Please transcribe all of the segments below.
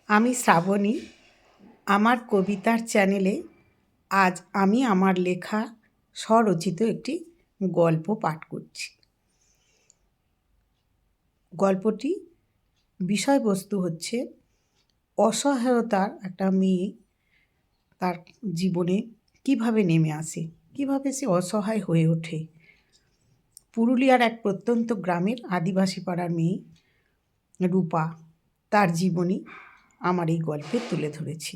আমি শ্রাবণী। আমার কবিতার চ্যানেলে আজ আমি আমার লেখা স্বরচিত একটি গল্প পাঠ করছি। গল্পটি বিষয়বস্তু হচ্ছে অসহায়তার একটা মেয়ে তার জীবনে কিভাবে নেমে আসে, কিভাবে সে অসহায় হয়ে ওঠে। পুরুলিয়ার এক প্রত্যন্ত গ্রামের আদিবাসী পাড়ার মেয়ে রূপা, তার জীবনী আমার এই গল্পে তুলে ধরেছি।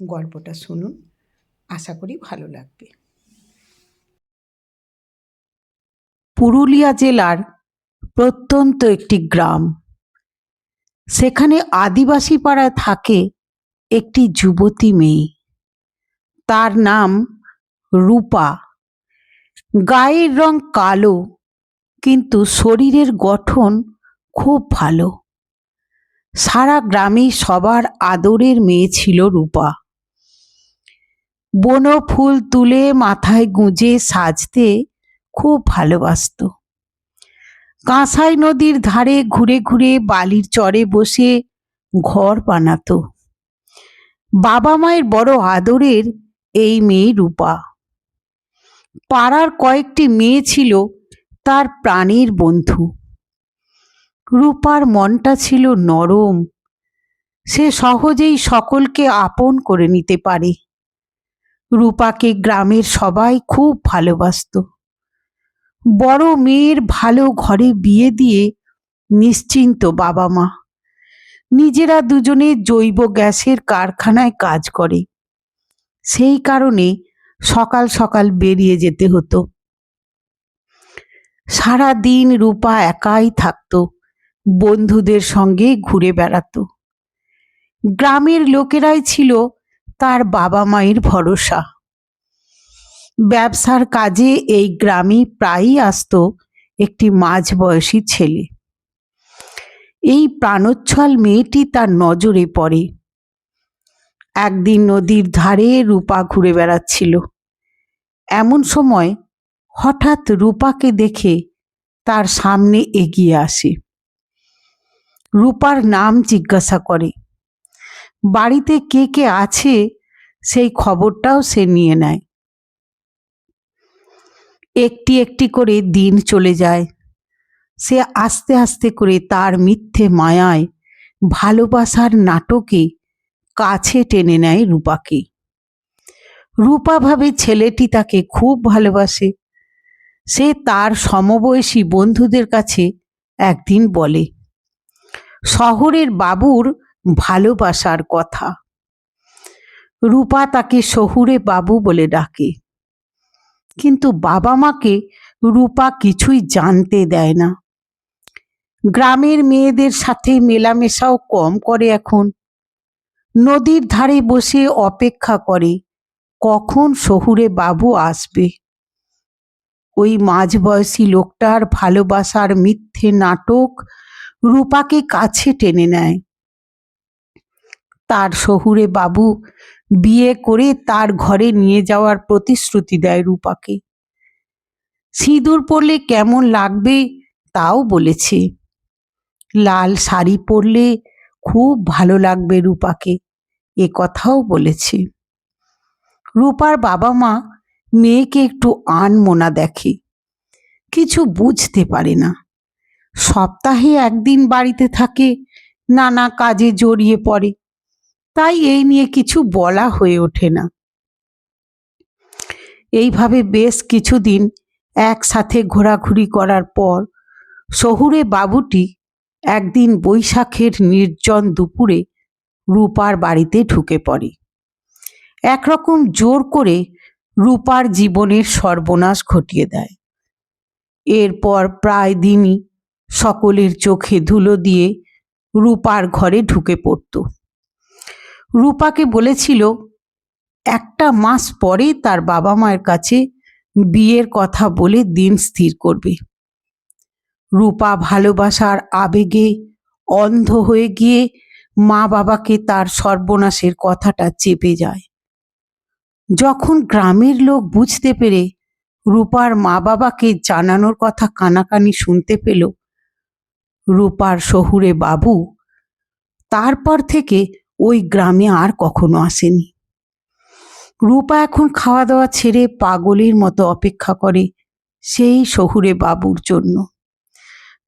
গল্পটা শুনুন, আশা করি ভালো লাগবে। পুরুলিয়া জেলার প্রত্যন্ত একটি গ্রাম, সেখানে আদিবাসী পাড়ায় থাকে একটি যুবতী মেয়ে। তার নাম রূপা। গায়ের রং কালো, কিন্তু শরীরের গঠন খুব ভালো। সারা গ্রামে সবার আদরের মেয়ে ছিল রূপা। বনো ফুল তুলে মাথায় গুঁজে সাজতে খুব ভালোবাসত। কাঁসাই নদীর ধারে ঘুরে ঘুরে বালির চরে বসে ঘর বানাতো। বাবা মায়ের বড় আদরের এই মেয়ে রূপা। পাড়ার কয়েকটি মেয়ে ছিল তার প্রাণের বন্ধু। রূপার মনটা ছিল নরম, সে সহজেই সকলকে আপন করে নিতে পারে। রূপাকে গ্রামের সবাই খুব ভালোবাসত। বড় মেয়ের ভালো ঘরে বিয়ে দিয়ে নিশ্চিন্ত বাবা মা। নিজেরা দুজনে জৈব গ্যাসের কারখানায় কাজ করে, সেই কারণে সকাল সকাল বেরিয়ে যেতে হতো। সারা দিন রূপা একাই থাকতো, বন্ধুদের সঙ্গে ঘুরে বেড়াতো। গ্রামের লোকেরাই ছিল তার বাবা মায়ের ভরসা। ব্যবসার কাজে এই গ্রামে প্রায়ই আসতো একটি মাঝবয়সী ছেলে। এই প্রাণোচ্ছল মেয়েটি তার নজরে পড়ে। একদিন নদীর ধারে রূপা ঘুরে বেড়াচ্ছিল। এমন সময় হঠাৎ রূপাকে দেখে তার সামনে এগিয়ে আসে। রূপার নাম জিজ্ঞাসা করে। বাড়িতে কে কে আছে সেই খবরটাও সে নিয়ে নেয়। একটি একটি করে দিন চলে যায়। সে আস্তে আস্তে করে তার মিথ্যে মায়ায়, ভালোবাসার নাটকে কাছে টেনে নেয় রূপাকে। রূপা ভাবে ছেলেটি তাকে খুব ভালোবাসে। সে তার সমবয়সী বন্ধুদের কাছে একদিন বলে শহরের বাবুর ভালোবাসার কথা। রূপা তাকে শহুরে বাবু বলে ডাকে, কিন্তু বাবা মাকে রূপা কিছুই জানতে দেয় না। গ্রামের মেয়েদের সাথে মেলামেশাও কম করে এখন। নদীর ধারে বসে অপেক্ষা করে কখন শহুরে বাবু আসবে। ওই মাঝবয়সী লোকটার ভালোবাসার মিথ্যে নাটক রূপাকে কাছে টেনে নেয়। তার শহুরে বাবু বিয়ে করে তার ঘরে নিয়ে যাওয়ার প্রতিশ্রুতি দেয় রূপাকে। সিঁদুর পরলে কেমন লাগবে তাও বলেছে। লাল শাড়ি পরলে খুব ভালো লাগবে রূপাকে, এ কথাও বলেছে। রূপার বাবা মা মেয়েকে একটু আনমনা দেখে, কিছু বুঝতে পারে না। সপ্তাহে একদিন বাড়িতে থাকে, নানা কাজে জড়িয়ে পড়ে, তাই এই নিয়ে কিছু বলা হয়ে ওঠে না। এইভাবে বেশ কিছুদিন একসাথে ঘোরাঘুরি করার পর শহুরে বাবুটি একদিন বৈশাখের নির্জন দুপুরে রূপার বাড়িতে ঢুকে পড়ে। একরকম জোর করে রূপার জীবনের সর্বনাশ ঘটিয়ে দেয়। এরপর প্রায় দিনই সকলের চোখে ধুলো দিয়ে রূপার ঘরে ঢুকে পড়ত। রূপাকে বলেছিল একটা মাস পরে তার বাবা মায়ের কাছে বিয়ের কথা বলে দিন স্থির করবে। রূপা ভালোবাসার আবেগে অন্ধ হয়ে গিয়ে মা বাবাকে তার সর্বনাশের কথাটা চেপে যায়। যখন গ্রামের লোক বুঝতে পেরে রূপার মা বাবাকে জানানোর কথা কানাকানি শুনতে পেল, রূপার শহুরে বাবু তারপর থেকে ওই গ্রামে আর কখনো আসেনি। রূপা এখন খাওয়া দাওয়া ছেড়ে পাগলের মতো অপেক্ষা করে সেই শহুরে বাবুর জন্য।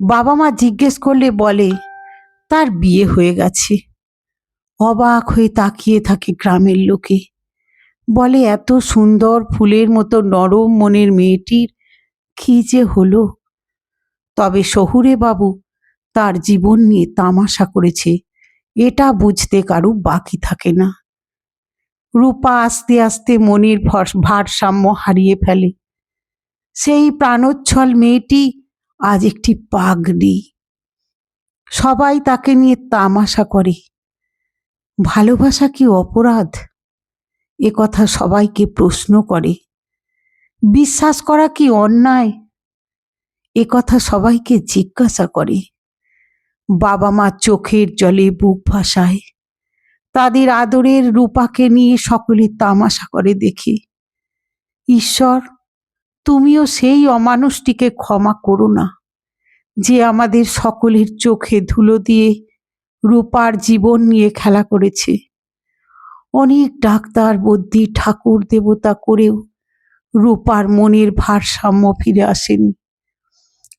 বাবা মা জিজ্ঞেস করলে বলে তার বিয়ে হয়ে গেছে। অবাক হয়ে তাকিয়ে থাকে গ্রামের লোকে, বলে এত সুন্দর ফুলের মতো নরম মনের মেয়েটির কি যে হলো। তবে শহুরে বাবু তার জীবন নিয়ে তামাশা করেছে এটা বুঝতে কারু বাকি থাকে না। রূপা আস্তে আস্তে মনের ভারসাম্য হারিয়ে ফেলে। সেই প্রাণোচ্ছল মেয়েটি আজ একটি পাগড়ি। সবাই তাকে নিয়ে তামাশা করে। ভালোবাসা কি অপরাধ? এ কথা সবাইকে প্রশ্ন করে। বিশ্বাস করা কি অন্যায়? এ কথা সবাইকে জিজ্ঞাসা করে। বাবা মা চোখের জলে বুক ভাসায়। তাদের আদরের রূপাকে নিয়ে সকলে তামাশা করে দেখে। ঈশ্বর, তুমিও সেই অমানুষটিকে ক্ষমা করো না, যে আমাদের সকলের চোখে ধুলো দিয়ে রূপার জীবন নিয়ে খেলা করেছে। অনেক ডাক্তার বদ্যি ঠাকুর দেবতা করেও রূপার মনের ভারসাম্য ফিরে আসেনি।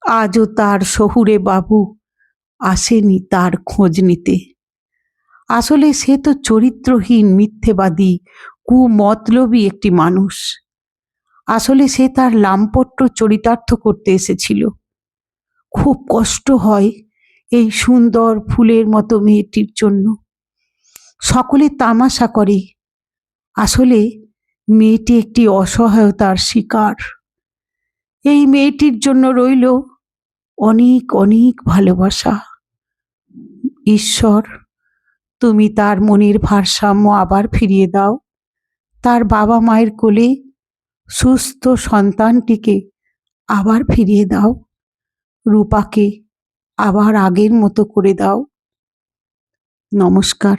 আজও তার শহুরে বাবু আসেনি তার খোঁজ নিতে। আসলে সে তো চরিত্রহীন, মিথ্যেবাদী, কুমতলবী একটি মানুষ। আসলে সে তার লাম্পট্য চরিতার্থ করতে এসেছিল। খুব কষ্ট হয় এই সুন্দর ফুলের মতো মেয়েটির জন্য। সকলে তামাশা করে। আসলে মেয়েটি একটি অসহায়তার শিকার। এই মেয়েটির জন্য রইল অনেক অনেক ভালোবাসা। ঈশ্বর, তুমি তার মনের ভারসাম্য আবার ফিরিয়ে দাও। তার বাবা মায়ের কোলে সুস্থ সন্তানটিকে আবার ফিরিয়ে দাও। রূপাকে আবার আগের মতো করে দাও। নমস্কার।